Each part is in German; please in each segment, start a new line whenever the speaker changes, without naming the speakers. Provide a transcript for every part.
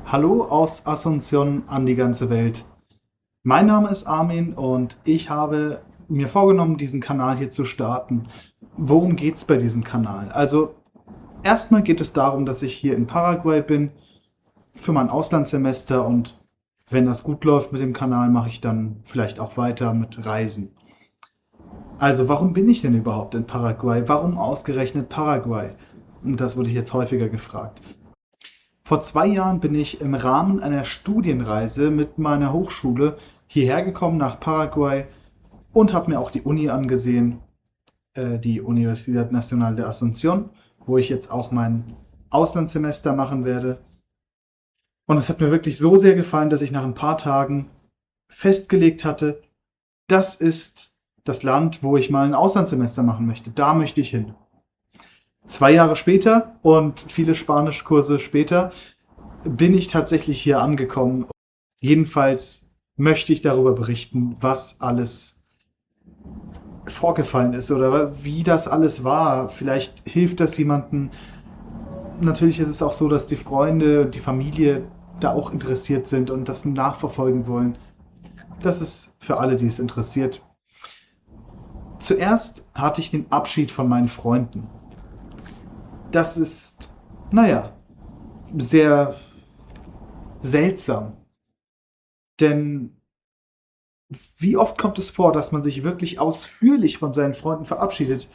Hallo aus Asunción an die ganze Welt. Mein Name ist Armin und ich habe mir vorgenommen, diesen Kanal hier zu starten. Worum geht es bei diesem Kanal? Also erstmal geht es darum, dass ich hier in Paraguay bin für mein Auslandssemester und wenn das gut läuft mit dem Kanal, mache ich dann vielleicht auch weiter mit Reisen. Also warum bin ich denn überhaupt in Paraguay? Warum ausgerechnet Paraguay? Und das wurde ich jetzt häufiger gefragt. Vor 2 Jahren bin ich im Rahmen einer Studienreise mit meiner Hochschule hierher gekommen nach Paraguay und habe mir auch die Uni angesehen, die Universidad Nacional de Asunción, wo ich jetzt auch mein Auslandssemester machen werde. Und es hat mir wirklich so sehr gefallen, dass ich nach ein paar Tagen festgelegt hatte, das ist das Land, wo ich mal ein Auslandssemester machen möchte. Da möchte ich hin. 2 Jahre später und viele Spanischkurse später bin ich tatsächlich hier angekommen. Jedenfalls möchte ich darüber berichten, was alles vorgefallen ist oder wie das alles war. Vielleicht hilft das jemandem. Natürlich ist es auch so, dass die Freunde und die Familie da auch interessiert sind und das nachverfolgen wollen. Das ist für alle, die es interessiert. Zuerst hatte ich den Abschied von meinen Freunden. Das ist, naja, sehr seltsam. Denn wie oft kommt es vor, dass man sich wirklich ausführlich von seinen Freunden verabschiedet,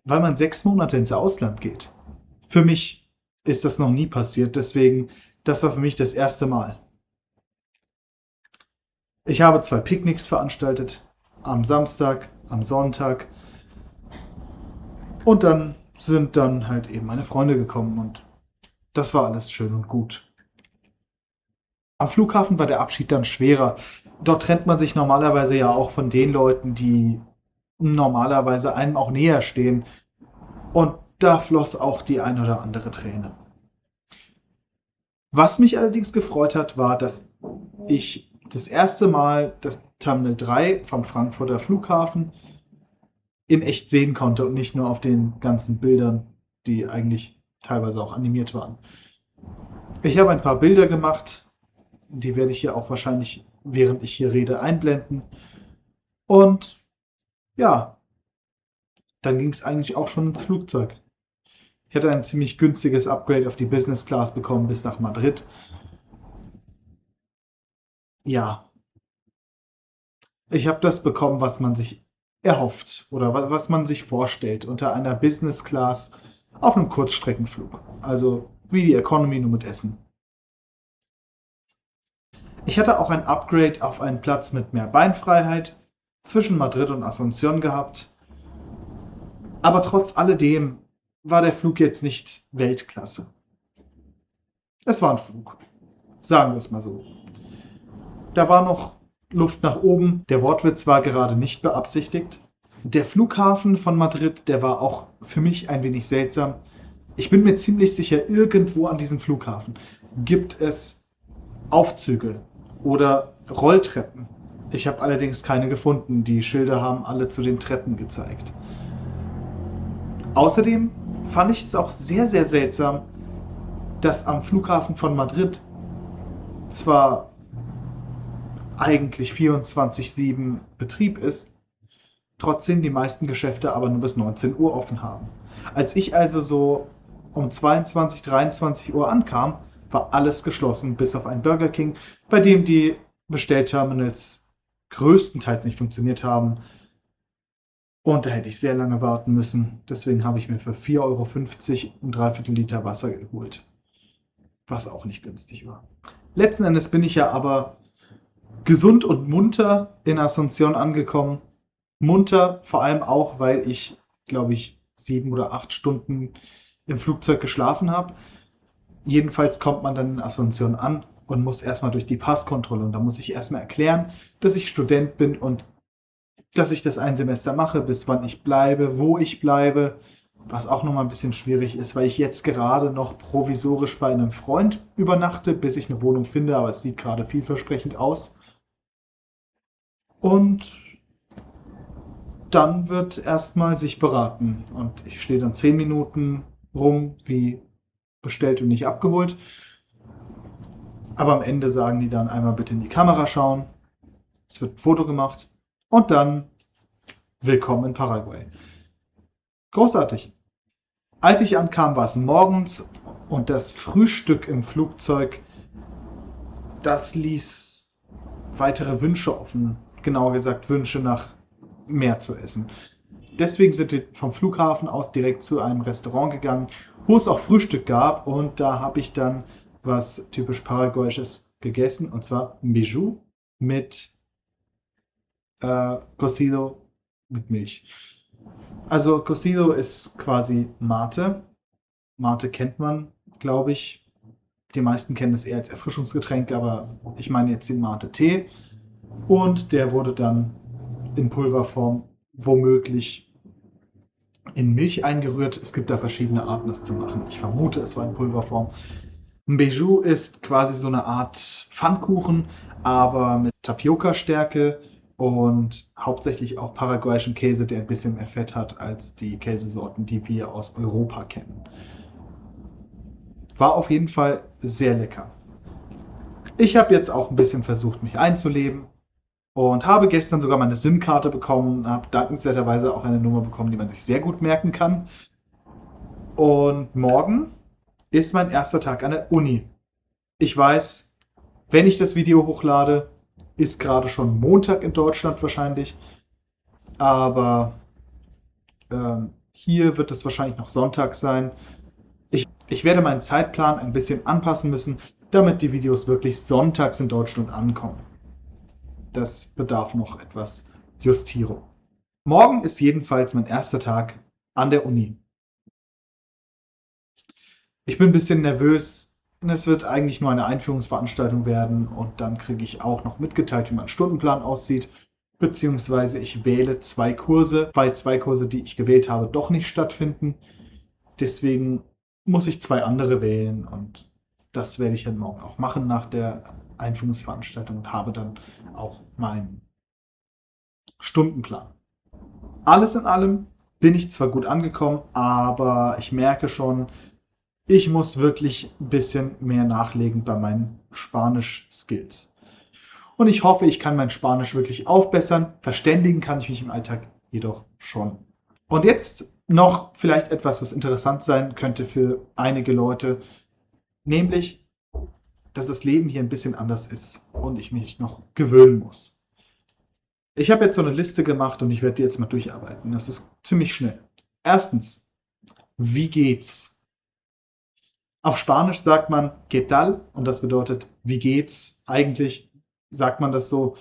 weil man 6 Monate ins Ausland geht? Für mich ist das noch nie passiert, deswegen, das war für mich das erste Mal. Ich habe 2 Picknicks veranstaltet, am Samstag, am Sonntag, und dann sind dann halt eben meine Freunde gekommen und das war alles schön und gut. Am Flughafen war der Abschied dann schwerer. Dort trennt man sich normalerweise ja auch von den Leuten, die normalerweise einem auch näher stehen. Und da floss auch die ein oder andere Träne. Was mich allerdings gefreut hat, war, dass ich das erste Mal das Terminal 3 vom Frankfurter Flughafen in echt sehen konnte und nicht nur auf den ganzen Bildern, die eigentlich teilweise auch animiert waren. Ich habe ein paar Bilder gemacht, die werde ich hier auch wahrscheinlich, während ich hier rede, einblenden. Und ja, dann ging es eigentlich auch schon ins Flugzeug. Ich hatte ein ziemlich günstiges Upgrade auf die Business Class bekommen bis nach Madrid. Ja, ich habe das bekommen, was man sich erhofft oder was man sich vorstellt unter einer Business Class auf einem Kurzstreckenflug. Also wie die Economy nur mit Essen. Ich hatte auch ein Upgrade auf einen Platz mit mehr Beinfreiheit zwischen Madrid und Asunción gehabt. Aber trotz alledem war der Flug jetzt nicht Weltklasse. Es war ein Flug, sagen wir es mal so. Da war noch Luft nach oben. Der Wortwitz war gerade nicht beabsichtigt. Der Flughafen von Madrid, der war auch für mich ein wenig seltsam. Ich bin mir ziemlich sicher, irgendwo an diesem Flughafen gibt es Aufzüge oder Rolltreppen. Ich habe allerdings keine gefunden. Die Schilder haben alle zu den Treppen gezeigt. Außerdem fand ich es auch sehr, sehr seltsam, dass am Flughafen von Madrid zwar eigentlich 24/7 Betrieb ist, trotzdem die meisten Geschäfte aber nur bis 19 Uhr offen haben. Als ich also so um 22, 23 Uhr ankam, war alles geschlossen, bis auf ein Burger King, bei dem die Bestellterminals größtenteils nicht funktioniert haben. Und da hätte ich sehr lange warten müssen. Deswegen habe ich mir für 4,50 € ein Dreiviertel Liter Wasser geholt. Was auch nicht günstig war. Letzten Endes bin ich ja aber gesund und munter in Asunción angekommen. Munter vor allem auch, weil ich, glaube ich, 7 oder 8 Stunden im Flugzeug geschlafen habe. Jedenfalls kommt man dann in Asunción an und muss erstmal durch die Passkontrolle. Und da muss ich erstmal erklären, dass ich Student bin und dass ich das ein Semester mache, bis wann ich bleibe, wo ich bleibe. Was auch nochmal ein bisschen schwierig ist, weil ich jetzt gerade noch provisorisch bei einem Freund übernachte, bis ich eine Wohnung finde, aber es sieht gerade vielversprechend aus. Und dann wird erstmal sich beraten. Und ich stehe dann 10 Minuten rum, wie bestellt und nicht abgeholt. Aber am Ende sagen die dann einmal bitte in die Kamera schauen. Es wird ein Foto gemacht und dann willkommen in Paraguay. Großartig. Als ich ankam, war es morgens und das Frühstück im Flugzeug, das ließ weitere Wünsche offen. Genauer gesagt Wünsche nach mehr zu essen. Deswegen sind wir vom Flughafen aus direkt zu einem Restaurant gegangen, wo es auch Frühstück gab und da habe ich dann was typisch Paraguayisches gegessen und zwar ein Bijou mit Cocido mit Milch. Also Cocido ist quasi Mate. Mate kennt man, glaube ich. Die meisten kennen es eher als Erfrischungsgetränk, aber ich meine jetzt den Mate-Tee. Und der wurde dann in Pulverform womöglich in Milch eingerührt. Es gibt da verschiedene Arten, das zu machen. Ich vermute, es war in Pulverform. Ein Bijou ist quasi so eine Art Pfannkuchen, aber mit Tapioca-Stärke und hauptsächlich auch paraguayischem Käse, der ein bisschen mehr Fett hat als die Käsesorten, die wir aus Europa kennen. War auf jeden Fall sehr lecker. Ich habe jetzt auch ein bisschen versucht, mich einzuleben und habe gestern sogar meine SIM-Karte bekommen, habe dankenswerterweise auch eine Nummer bekommen, die man sich sehr gut merken kann. Und morgen ist mein erster Tag an der Uni. Ich weiß, wenn ich das Video hochlade, ist gerade schon Montag in Deutschland wahrscheinlich, aber hier wird es wahrscheinlich noch Sonntag sein. Ich werde meinen Zeitplan ein bisschen anpassen müssen, damit die Videos wirklich sonntags in Deutschland ankommen. Das bedarf noch etwas Justierung. Morgen ist jedenfalls mein erster Tag an der Uni. Ich bin ein bisschen nervös. Es wird eigentlich nur eine Einführungsveranstaltung werden und dann kriege ich auch noch mitgeteilt, wie mein Stundenplan aussieht. Beziehungsweise ich wähle 2 Kurse, weil 2 Kurse, die ich gewählt habe, doch nicht stattfinden. Deswegen muss ich 2 andere wählen und das werde ich dann morgen auch machen nach der Einführungsveranstaltung und habe dann auch meinen Stundenplan. Alles in allem bin ich zwar gut angekommen, aber ich merke schon, ich muss wirklich ein bisschen mehr nachlegen bei meinen Spanisch-Skills. Und ich hoffe, ich kann mein Spanisch wirklich aufbessern. Verständigen kann ich mich im Alltag jedoch schon. Und jetzt noch vielleicht etwas, was interessant sein könnte für einige Leute, nämlich, dass das Leben hier ein bisschen anders ist und ich mich noch gewöhnen muss. Ich habe jetzt so eine Liste gemacht und ich werde die jetzt mal durcharbeiten. Das ist ziemlich schnell. Erstens, wie geht's? Auf Spanisch sagt man ¿qué tal? Und das bedeutet, wie geht's? Eigentlich sagt man das so.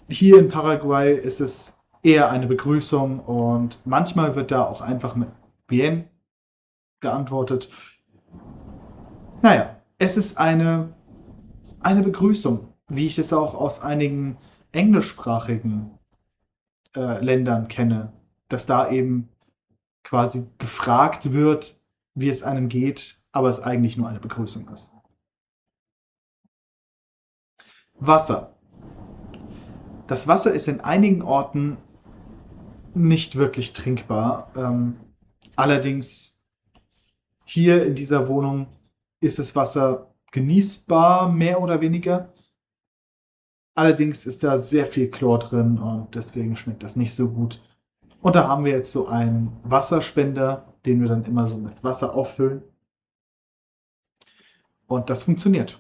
Hier in Paraguay ist es eher eine Begrüßung und manchmal wird da auch einfach mit bien geantwortet. Naja, es ist eine Begrüßung, wie ich es auch aus einigen englischsprachigen Ländern kenne, dass da eben quasi gefragt wird, wie es einem geht, aber es eigentlich nur eine Begrüßung ist. Wasser. Das Wasser ist in einigen Orten nicht wirklich trinkbar. Allerdings hier in dieser Wohnung ist das Wasser genießbar, mehr oder weniger. Allerdings ist da sehr viel Chlor drin und deswegen schmeckt das nicht so gut. Und da haben wir jetzt so einen Wasserspender, den wir dann immer so mit Wasser auffüllen. Und das funktioniert.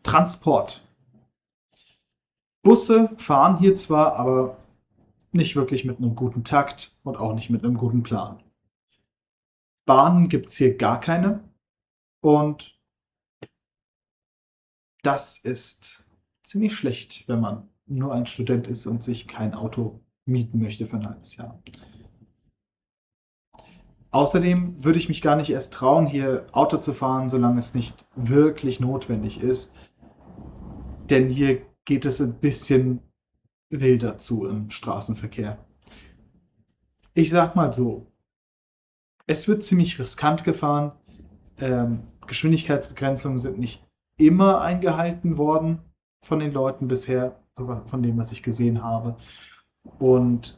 Transport. Busse fahren hier zwar, aber nicht wirklich mit einem guten Takt und auch nicht mit einem guten Plan. Bahnen gibt es hier gar keine und das ist ziemlich schlecht, wenn man nur ein Student ist und sich kein Auto mieten möchte für ein halbes Jahr. Außerdem würde ich mich gar nicht erst trauen, hier Auto zu fahren, solange es nicht wirklich notwendig ist. Denn hier geht es ein bisschen wilder zu im Straßenverkehr. Ich sag mal so, es wird ziemlich riskant gefahren. Geschwindigkeitsbegrenzungen sind nicht immer eingehalten worden von den Leuten bisher, von dem, was ich gesehen habe. Und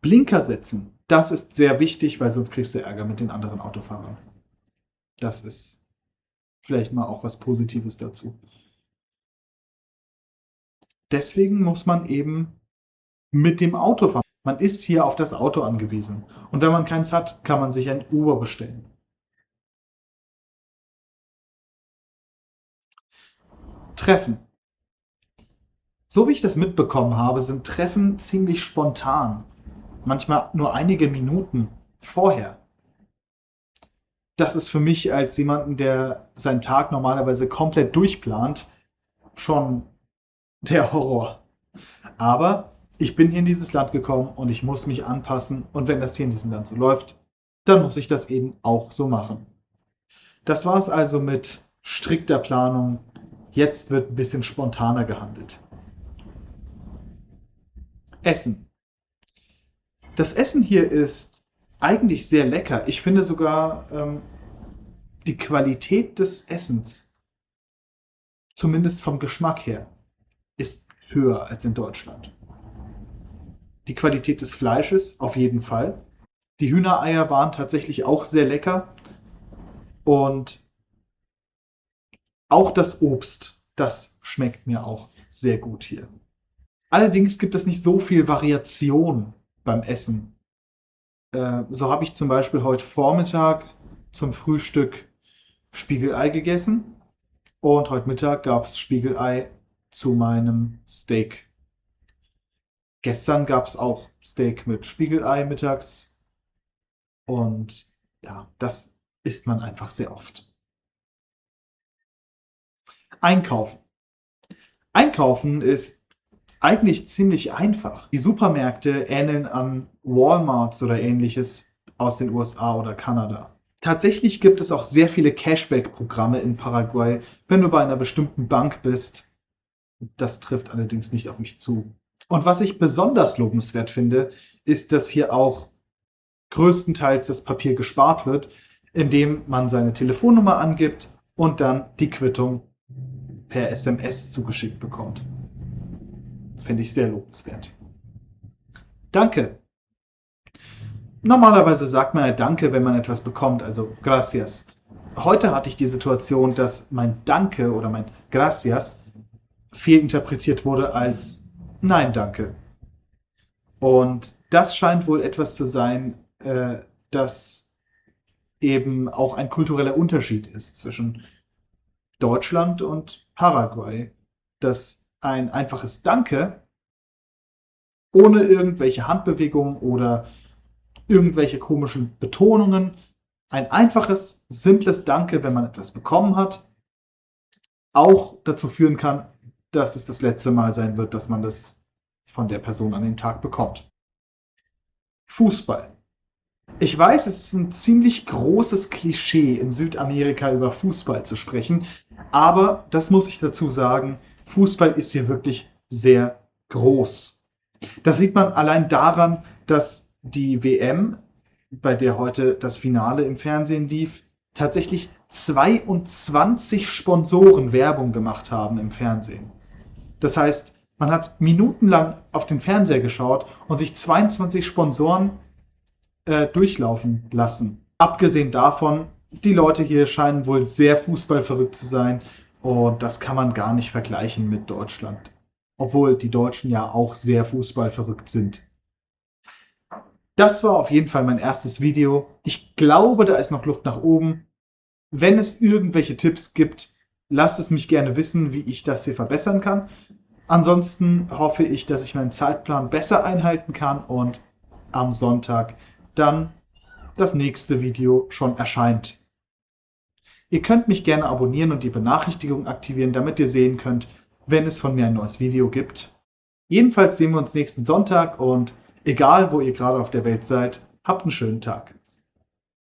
Blinker setzen, das ist sehr wichtig, weil sonst kriegst du Ärger mit den anderen Autofahrern. Das ist Vielleicht mal auch was Positives dazu. Deswegen muss man eben mit dem Auto fahren. Man ist hier auf das Auto angewiesen. Und wenn man keins hat, kann man sich ein Uber bestellen. Treffen. So wie ich das mitbekommen habe, sind Treffen ziemlich spontan. Manchmal nur einige Minuten vorher. Das ist für mich als jemanden, der seinen Tag normalerweise komplett durchplant, schon der Horror. Aber ich bin hier in dieses Land gekommen und ich muss mich anpassen. Und wenn das hier in diesem Land so läuft, dann muss ich das eben auch so machen. Das war es also mit strikter Planung. Jetzt wird ein bisschen spontaner gehandelt. Essen. Das Essen hier ist eigentlich sehr lecker. Ich finde sogar die Qualität des Essens, zumindest vom Geschmack her, ist höher als in Deutschland. Die Qualität des Fleisches auf jeden Fall. Die Hühnereier waren tatsächlich auch sehr lecker. Und auch das Obst, das schmeckt mir auch sehr gut hier. Allerdings gibt es nicht so viel Variation beim Essen. So habe ich zum Beispiel heute Vormittag zum Frühstück Spiegelei gegessen und heute Mittag gab es Spiegelei zu meinem Steak. Gestern gab es auch Steak mit Spiegelei mittags und ja, das isst man einfach sehr oft. Einkaufen. Einkaufen ist eigentlich ziemlich einfach. Die Supermärkte ähneln an Walmarts oder ähnliches aus den USA oder Kanada. Tatsächlich gibt es auch sehr viele Cashback-Programme in Paraguay, wenn du bei einer bestimmten Bank bist. Das trifft allerdings nicht auf mich zu. Und was ich besonders lobenswert finde, ist, dass hier auch größtenteils das Papier gespart wird, indem man seine Telefonnummer angibt und dann die Quittung per SMS zugeschickt bekommt. Finde ich sehr lobenswert. Danke. Normalerweise sagt man ja Danke, wenn man etwas bekommt, also Gracias. Heute hatte ich die Situation, dass mein Danke oder mein Gracias fehlinterpretiert wurde als Nein, danke. Und das scheint wohl etwas zu sein, das eben auch ein kultureller Unterschied ist zwischen Deutschland und Paraguay. Dass ein einfaches Danke ohne irgendwelche Handbewegungen oder irgendwelche komischen Betonungen, ein einfaches, simples Danke, wenn man etwas bekommen hat, auch dazu führen kann, dass es das letzte Mal sein wird, dass man das von der Person an den Tag bekommt. Fußball. Ich weiß, es ist ein ziemlich großes Klischee, in Südamerika über Fußball zu sprechen, aber das muss ich dazu sagen, Fußball ist hier wirklich sehr groß. Das sieht man allein daran, dass die WM, bei der heute das Finale im Fernsehen lief, tatsächlich 22 Sponsoren Werbung gemacht haben im Fernsehen. Das heißt, man hat minutenlang auf den Fernseher geschaut und sich 22 Sponsoren durchlaufen lassen. Abgesehen davon, die Leute hier scheinen wohl sehr fußballverrückt zu sein und das kann man gar nicht vergleichen mit Deutschland. Obwohl die Deutschen ja auch sehr fußballverrückt sind. Das war auf jeden Fall mein erstes Video. Ich glaube, da ist noch Luft nach oben. Wenn es irgendwelche Tipps gibt, lasst es mich gerne wissen, wie ich das hier verbessern kann. Ansonsten hoffe ich, dass ich meinen Zeitplan besser einhalten kann und am Sonntag dann das nächste Video schon erscheint. Ihr könnt mich gerne abonnieren und die Benachrichtigung aktivieren, damit ihr sehen könnt, wenn es von mir ein neues Video gibt. Jedenfalls sehen wir uns nächsten Sonntag und egal, wo ihr gerade auf der Welt seid, habt einen schönen Tag.